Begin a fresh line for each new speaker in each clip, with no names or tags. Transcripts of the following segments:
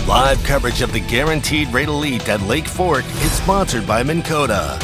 Live coverage of the Guaranteed Rate Elite at Lake Fork is sponsored by Minn Kota.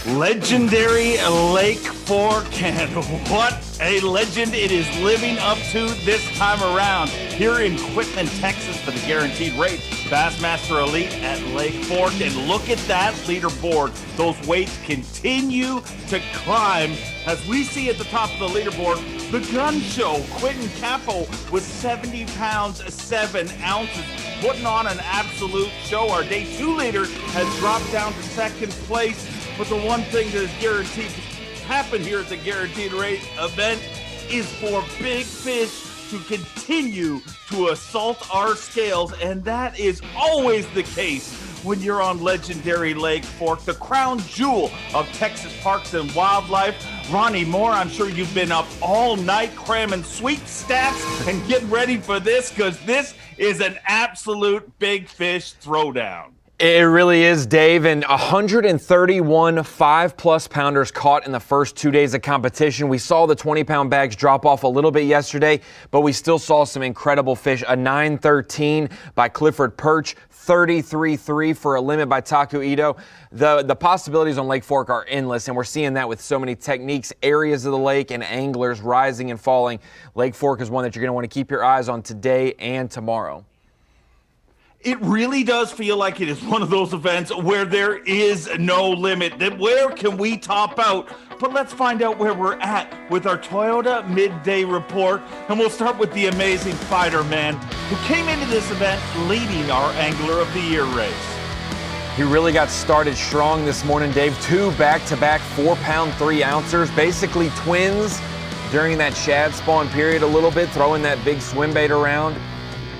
Legendary Lake Fork, and what a legend it is living up to this time around here in Quinton, Texas for the Guaranteed Rate Bassmaster Elite at Lake Fork. And look at that leaderboard. Those weights continue to climb as we see at the top of the leaderboard the gun show. Quinton Capo with 70 pounds 7 ounces, putting on an absolute show. Our day 2 leader has dropped down to second place. But the one thing that is guaranteed to happen here at the Guaranteed Rate event is for big fish to continue to assault our scales, and that is always the case when you're on legendary Lake Fork, the crown jewel of Texas parks and wildlife. Ronnie Moore, I'm sure you've been up all night cramming sweet stats and getting ready for this, because this is an absolute big fish throwdown.
It really is, Dave, and 131 5+ pounders caught in the first 2 days of competition. We saw the 20-pound bags drop off a little bit yesterday, but we still saw some incredible fish. A 913 by Clifford Perch, 33.3 for a limit by Tsukumi Ito. The possibilities on Lake Fork are endless, and we're seeing that with so many techniques, areas of the lake, and anglers rising and falling. Lake Fork is one that you're going to want to keep your eyes on today and tomorrow.
It really does feel like it is one of those events where there is no limit. Where can we top out? But let's find out where we're at with our Toyota Midday Report. And we'll start with the amazing fighter man who came into this event leading our Angler of the Year race.
He really got started strong this morning, Dave. 2 back-to-back 4-pound 3 ounces, basically twins during that shad spawn period a little bit, throwing that big swim bait around.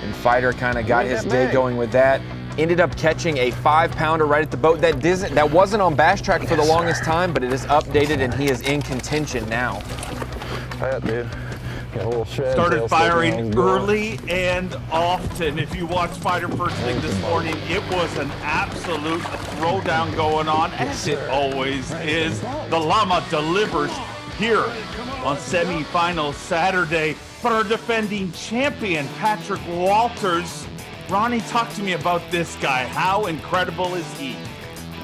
And Fighter kind of got his day going with that. Ended up catching a 5-pounder right at the boat. That wasn't on Bass Track for the longest time, but it is updated and he is in contention now.
That dude. Got a little shed.
Started firing early and often. If you watch Fighter first thing this morning, it was an absolute throwdown going on, as it always is. The Llama delivers here on semifinal Saturday. But our defending champion, Patrick Walters. Ronnie, talk to me about this guy. How incredible is he?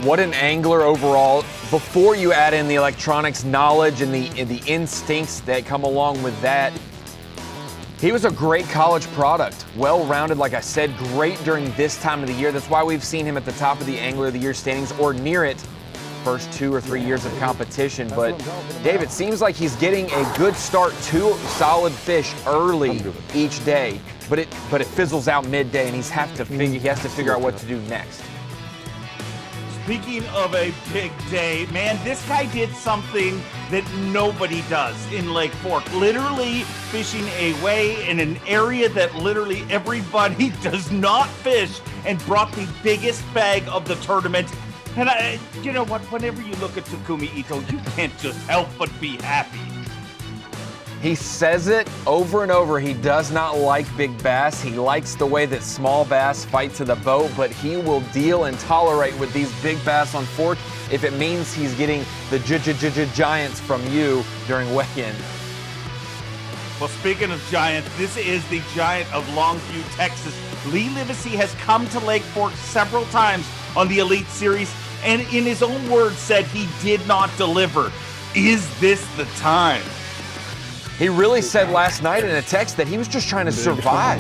What an angler overall. Before you add in the electronics knowledge and the instincts that come along with that, he was a great college product. Well-rounded, like I said, great during this time of the year. That's why we've seen him at the top of the Angler of the Year standings or near it first 2 or 3 years of competition. But Dave, it seems like he's getting a good start, 2 solid fish early each day, but it fizzles out midday, and he has to figure out what to do next.
Speaking of a big day, man, this guy did something that nobody does in Lake Fork. Literally fishing away in an area that literally everybody does not fish, and brought the biggest bag of the tournament. And you know what? Whenever you look at Tsukumi Ito, you can't just help but be happy.
He says it over and over. He does not like big bass. He likes the way that small bass fight to the boat, but he will deal and tolerate with these big bass on Fork if it means he's getting the giants from you during weigh-in.
Well, speaking of giants, this is the giant of Longview, Texas. Lee Livesey has come to Lake Fork several times on the Elite Series, and in his own words said he did not deliver. Is this the time?
He really said last night in a text that he was just trying to survive.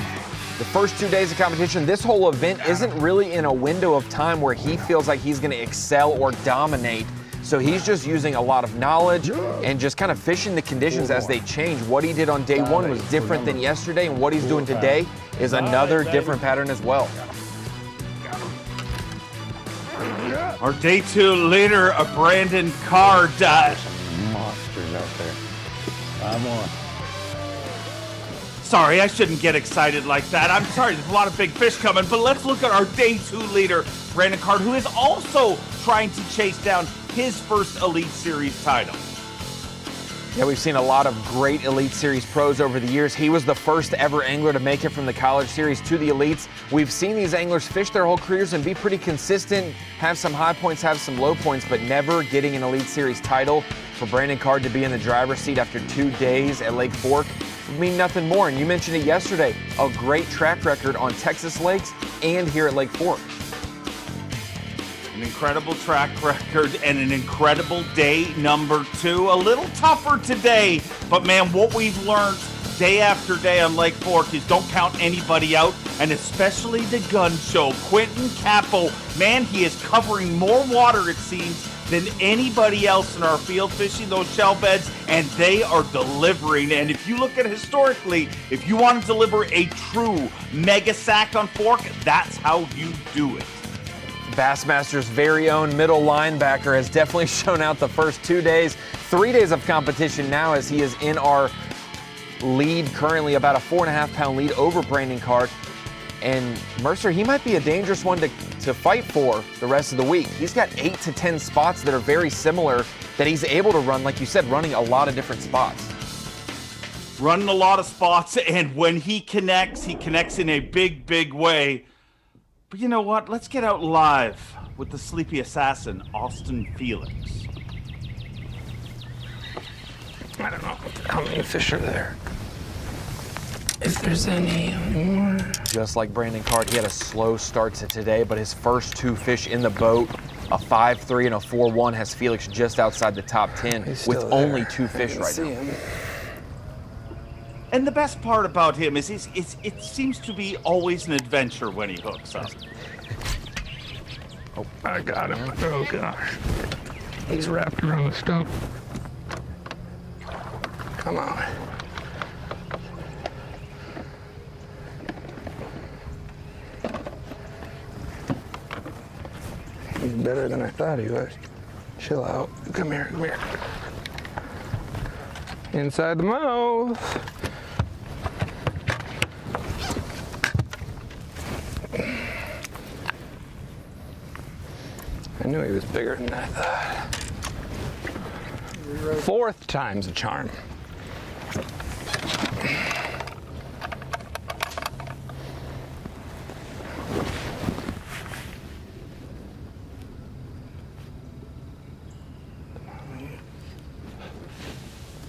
The first 2 days of competition, this whole event isn't really in a window of time where he feels like he's going to excel or dominate. So he's just using a lot of knowledge and just kind of fishing the conditions as they change. What he did on day 1 was different than yesterday, and what he's doing today is another different pattern as well.
Our day 2 leader, Brandon Carr.
Monsters out there. I'm on.
Sorry, I shouldn't get excited like that. I'm sorry, there's a lot of big fish coming, but let's look at our day 2 leader, Brandon Carr, who is also trying to chase down his first Elite Series title.
Yeah, we've seen a lot of great Elite Series pros over the years. He was the first ever angler to make it from the College Series to the Elites. We've seen these anglers fish their whole careers and be pretty consistent, have some high points, have some low points, but never getting an Elite Series title. For Brandon Card to be in the driver's seat after 2 days at Lake Fork would mean nothing more. And you mentioned it yesterday, a great track record on Texas lakes and here at Lake Fork.
An incredible track record and an incredible day number 2. A little tougher today, but man, what we've learned day after day on Lake Fork is don't count anybody out, and especially the gun show. Quinton Capo, man, he is covering more water, it seems, than anybody else in our field fishing those shell beds, and they are delivering. And if you look at it historically, if you want to deliver a true mega sack on Fork, that's how you do it.
Bassmaster's very own middle linebacker has definitely shown out the first 2 days. 3 days of competition now as he is in our lead, currently about a 4.5-pound lead over Brandon Card. And Mercer, he might be a dangerous one to fight for the rest of the week. He's got 8 to 10 spots that are very similar that he's able to run, like you said, running a lot of different spots.
Running a lot of spots, and when he connects in a big, big way. But you know what? Let's get out live with the sleepy assassin, Austin Felix.
I don't know how many fish are there. If there's any more.
Just like Brandon Card, he had a slow start to today, but his first 2 fish in the boat, a 5.3 and a 4.1, has Felix just outside the top 10 with only 2 fish right now.
And the best part about him is it seems to be always an adventure when he hooks up.
Oh, I got him. Oh, gosh. He's wrapped around the stump. Come on. He's better than I thought he was. Chill out. Come here, come here. Inside the mouth. I knew he was bigger than I thought. 4th time's a charm.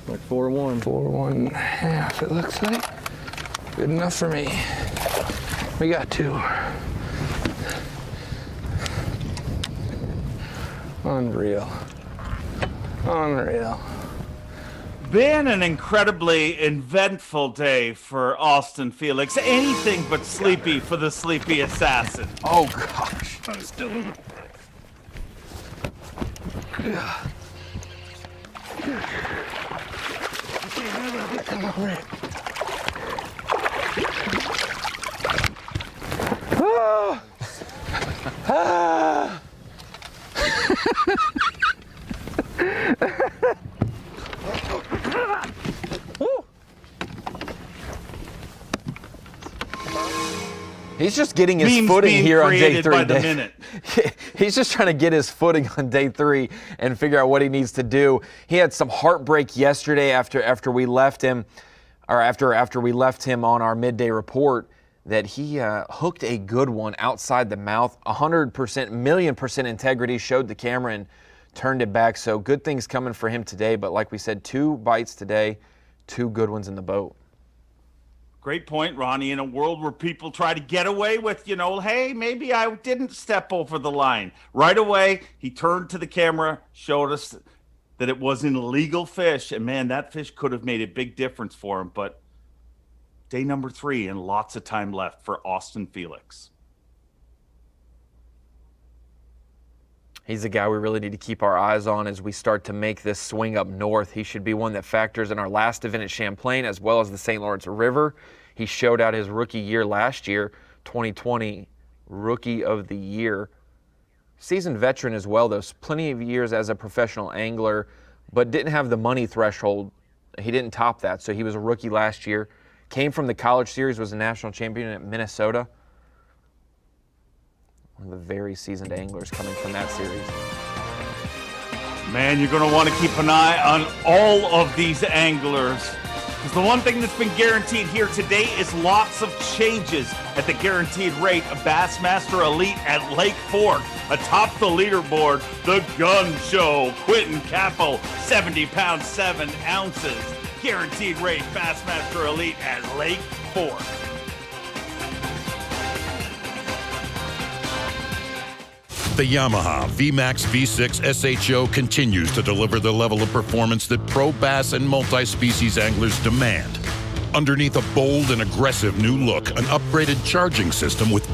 Like 4.1.
4.1.5, it looks like. Good enough for me. We got 2. Unreal. Unreal.
Been an incredibly eventful day for Austin Felix. Anything but sleepy for the sleepy assassin.
Oh, gosh.
I'm still in. Come over here. Ah! Ah!
He's just getting his
Memes
footing
being
here on day
created
3.
by the minute.
He's just trying to get his footing on day 3 and figure out what he needs to do. He had some heartbreak yesterday after we left him, or after we left him on our midday report, that he hooked a good one outside the mouth. 100%, million% integrity, showed the camera and turned it back. So good things coming for him today. But like we said, 2 bites today, 2 good ones in the boat.
Great point, Ronnie. In a world where people try to get away with, hey, maybe I didn't step over the line. Right away, he turned to the camera, showed us that it was an illegal fish. And man, that fish could have made a big difference for him. But day number 3 and lots of time left for Austin Felix.
He's a guy we really need to keep our eyes on as we start to make this swing up north. He should be one that factors in our last event at Champlain as well as the St. Lawrence River. He showed out his rookie year last year, 2020 Rookie of the Year. Seasoned veteran as well, though. Plenty of years as a professional angler, but didn't have the money threshold. He didn't top that, so he was a rookie last year. Came from the College Series, was a national champion at Minnesota. One of the very seasoned anglers coming from that series.
Man, you're going to want to keep an eye on all of these anglers. Because the one thing that's been guaranteed here today is lots of changes at the guaranteed rate of Bassmaster Elite at Lake Fork. Atop the leaderboard, the gun show, Quinton Capo, 70 pounds, 7 ounces. Guaranteed rate Bassmaster Elite at Lake Fork.
The Yamaha VMAX V6 SHO continues to deliver the level of performance that pro bass and multi-species anglers demand. Underneath a bold and aggressive new look, an upgraded charging system with